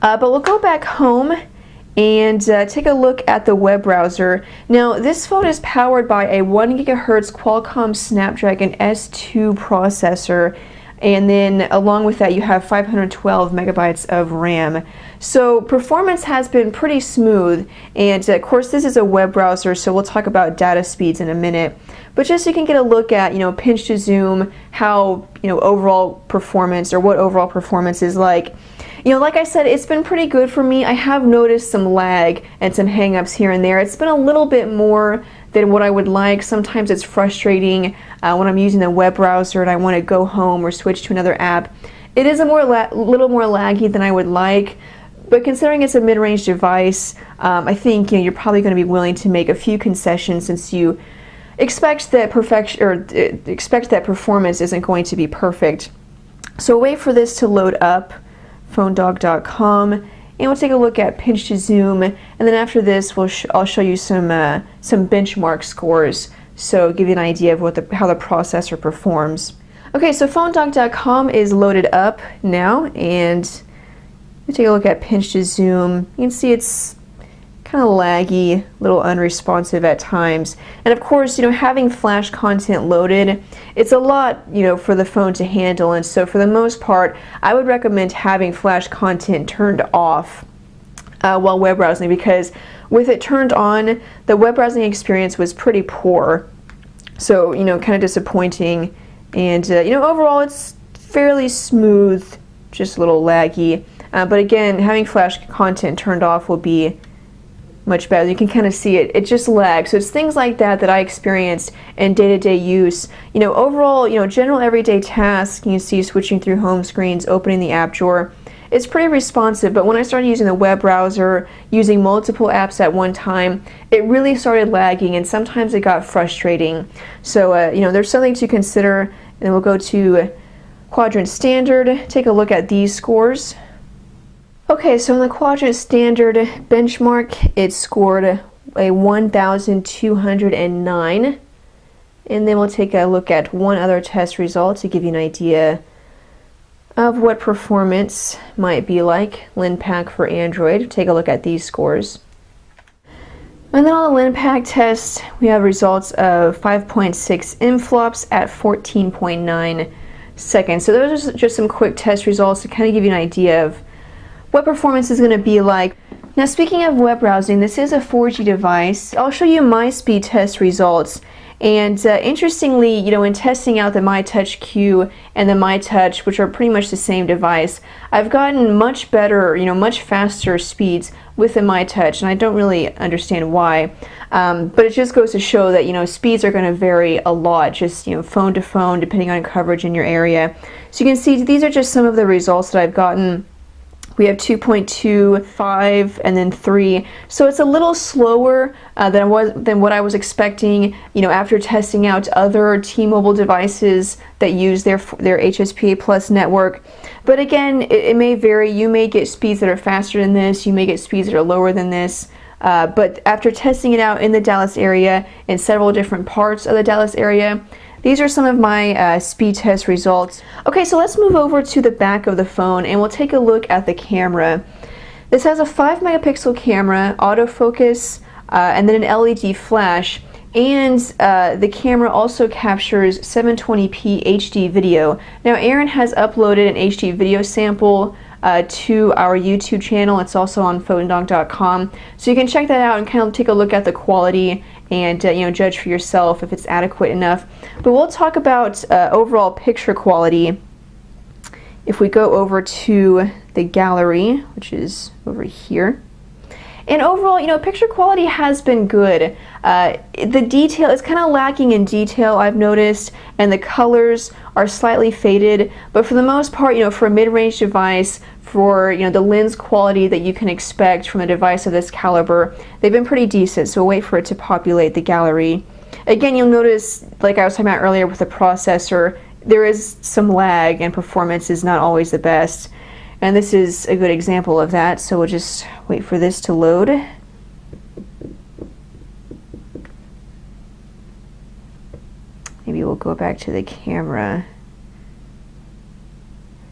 But we'll go back home and take a look at the web browser. Now, this phone is powered by a 1 GHz Qualcomm Snapdragon S2 processor, and then along with that you have 512 megabytes of RAM. So performance has been pretty smooth, and of course this is a web browser, so we'll talk about data speeds in a minute. But just so you can get a look at, pinch to zoom, how, overall performance, or what overall performance is like. Like I said, it's been pretty good for me. I have noticed some lag and some hang-ups here and there. It's been a little bit more than what I would like. Sometimes it's frustrating when I'm using the web browser and I want to go home or switch to another app. It is a little more laggy than I would like, but considering it's a mid-range device, I think you're probably going to be willing to make a few concessions since you expect that performance isn't going to be perfect. So wait for this to load up. PhoneDog.com, and we'll take a look at pinch to zoom, and then after this I'll show you some benchmark scores, so give you an idea of how the processor performs. Okay, so PhoneDog.com is loaded up now, and we'll take a look at pinch to zoom. You can see it's kind of laggy, a little unresponsive at times, and of course, having flash content loaded, it's a lot, for the phone to handle, and so for the most part, I would recommend having flash content turned off while web browsing, because with it turned on, the web browsing experience was pretty poor, so kind of disappointing, and overall it's fairly smooth, just a little laggy, but again, having flash content turned off will be much better. You can kind of see it just lags. So it's things like that I experienced in day-to-day use. Overall, general everyday tasks, you see switching through home screens, opening the app drawer, it's pretty responsive, but when I started using the web browser, using multiple apps at one time, it really started lagging, and sometimes it got frustrating. So there's something to consider, and then we'll go to Quadrant Standard, take a look at these scores. Okay, so in the Quadrant Standard benchmark, it scored a 1,209. And then we'll take a look at one other test result to give you an idea of what performance might be like. LinPack for Android. Take a look at these scores. And then on the LinPack test, we have results of 5.6 inflops at 14.9 seconds. So those are just some quick test results to kind of give you an idea of what performance is going to be like. Now, speaking of web browsing, this is a 4G device. I'll show you my speed test results. And interestingly, in testing out the myTouch Q and the myTouch, which are pretty much the same device, I've gotten much better, much faster speeds with the myTouch, and I don't really understand why. But it just goes to show that, speeds are going to vary a lot, just, phone to phone, depending on coverage in your area. So you can see these are just some of the results that I've gotten. We have 2.2, 5, and then 3. So it's a little slower than what I was expecting, after testing out other T-Mobile devices that use their HSPA Plus network. But again, it may vary. You may get speeds that are faster than this. You may get speeds that are lower than this. But after testing it out in the Dallas area, in several different parts of the Dallas area, these are some of my speed test results. Okay, so let's move over to the back of the phone and we'll take a look at the camera. This has a 5 megapixel camera, autofocus, and then an LED flash. And the camera also captures 720p HD video. Now, Aaron has uploaded an HD video sample to our YouTube channel. It's also on PhoneDog.com. So you can check that out and kind of take a look at the quality and judge for yourself if it's adequate enough. But we'll talk about overall picture quality. If we go over to the gallery, which is over here, and overall, picture quality has been good. The detail is kind of lacking in detail, I've noticed, and the colors are slightly faded. But for the most part, for a mid-range device, for the lens quality that you can expect from a device of this caliber, they've been pretty decent. So we'll wait for it to populate the gallery. Again, you'll notice, like I was talking about earlier with the processor, there is some lag and performance is not always the best. And this is a good example of that, so we'll just wait for this to load. Maybe we'll go back to the camera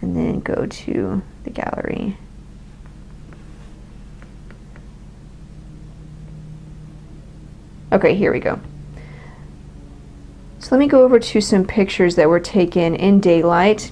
and then go to the gallery. Okay, here we go. So let me go over to some pictures that were taken in daylight.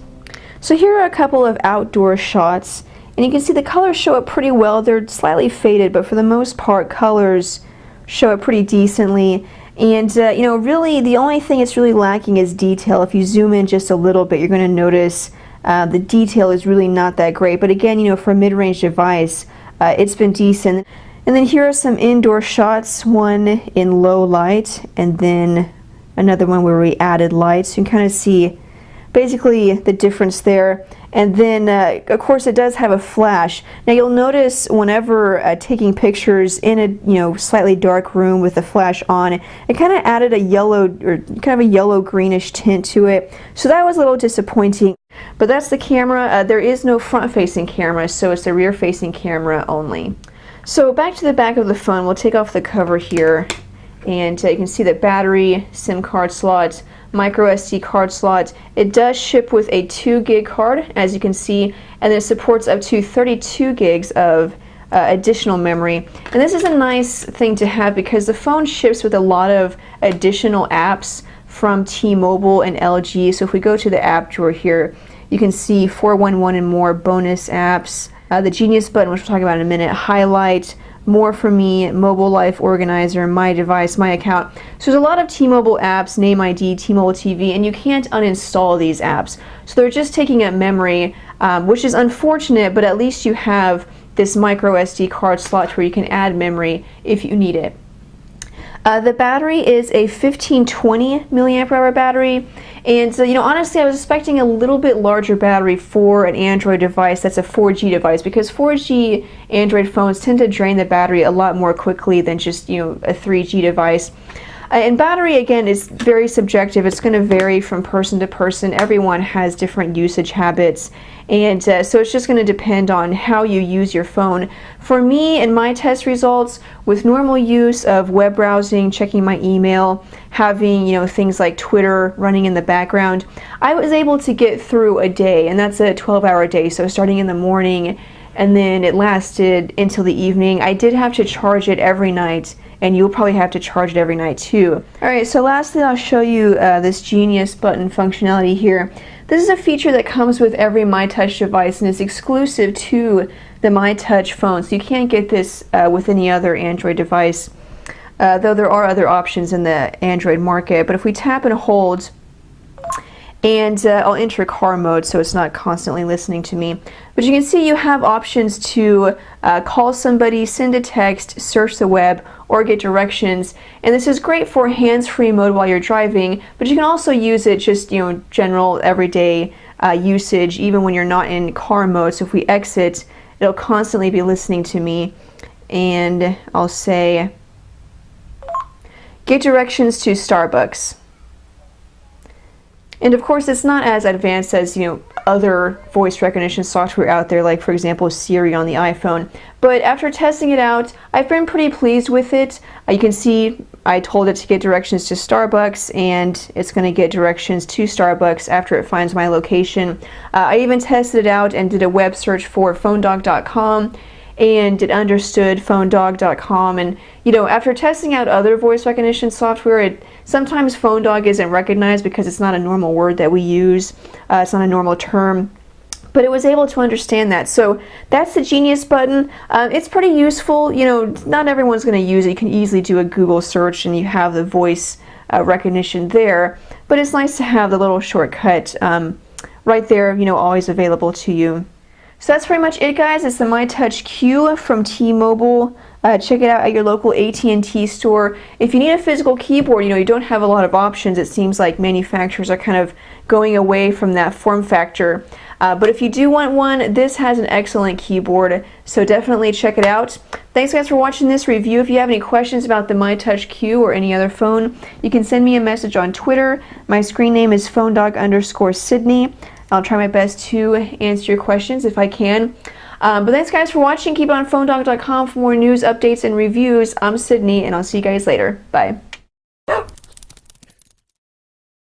So here are a couple of outdoor shots, and you can see the colors show up pretty well. They're slightly faded, but for the most part, colors show up pretty decently. And you know, really the only thing it's really lacking is detail. If you zoom in just a little bit, you're going to notice the detail is really not that great. But again, you know, for a mid-range device, it's been decent. And then here are some indoor shots, one in low light, and then another one where we added light. So you can kind of see basically the difference there. And then of course it does have a flash. Now you'll notice whenever taking pictures in a slightly dark room with the flash on, it kind of added a yellow or kind of a yellow greenish tint to it. So that was a little disappointing. But that's the camera. There is no front facing camera, so it's the rear facing camera only. So back to the back of the phone, we'll take off the cover here, and you can see that battery, SIM card slot, micro SD card slot. It does ship with a 2 gig card, as you can see, and it supports up to 32 gigs of additional memory. And this is a nice thing to have because the phone ships with a lot of additional apps from T-Mobile and LG. So if we go to the app drawer here, you can see 411 and more bonus apps, the Genius button, which we'll talk about in a minute, highlight, more for me, mobile life organizer, my device, my account. So there's a lot of T-Mobile apps, Name ID, T-Mobile TV, and you can't uninstall these apps. So they're just taking up memory, which is unfortunate, but at least you have this micro SD card slot where you can add memory if you need it. The battery is a 1520 milliamp hour battery, and so, honestly, I was expecting a little bit larger battery for an Android device that's a 4G device, because 4G Android phones tend to drain the battery a lot more quickly than just, a 3G device. And battery, again, is very subjective. It's going to vary from person to person. Everyone has different usage habits, and so it's just going to depend on how you use your phone. For me, in my test results, with normal use of web browsing, checking my email, having things like Twitter running in the background, I was able to get through a day, and that's a 12-hour day. So starting in the morning, and then it lasted until the evening. I did have to charge it every night, and you'll probably have to charge it every night too. Alright, so lastly I'll show you this Genius button functionality here. This is a feature that comes with every myTouch device and is exclusive to the myTouch phone, so you can't get this with any other Android device, though there are other options in the Android market. But if we tap and hold, and I'll enter car mode so it's not constantly listening to me. But you can see you have options to call somebody, send a text, search the web, or get directions. And this is great for hands-free mode while you're driving, but you can also use it just, general everyday usage, even when you're not in car mode. So if we exit, it'll constantly be listening to me. And I'll say, get directions to Starbucks. And of course, it's not as advanced as, other voice recognition software out there, like for example Siri on the iPhone. But after testing it out, I've been pretty pleased with it. You can see I told it to get directions to Starbucks, and it's going to get directions to Starbucks after it finds my location. I even tested it out and did a web search for phonedog.com, and it understood phonedog.com. And after testing out other voice recognition software, sometimes phonedog isn't recognized because it's not a normal word that we use. It's not a normal term, but it was able to understand that. So that's the Genius button. It's pretty useful. Not everyone's going to use it. You can easily do a Google search and you have the voice recognition there, but it's nice to have the little shortcut right there, always available to you. So that's pretty much it, guys. It's the myTouch Q from T-Mobile. Check it out at your local AT&T store. If you need a physical keyboard, you don't have a lot of options. It seems like manufacturers are kind of going away from that form factor. But if you do want one, this has an excellent keyboard, so definitely check it out. Thanks, guys, for watching this review. If you have any questions about the myTouch Q or any other phone, you can send me a message on Twitter. My screen name is phonedog_Sydney. I'll try my best to answer your questions if I can. But thanks, guys, for watching. Keep on phonedog.com for more news, updates, and reviews. I'm Sydney, and I'll see you guys later. Bye.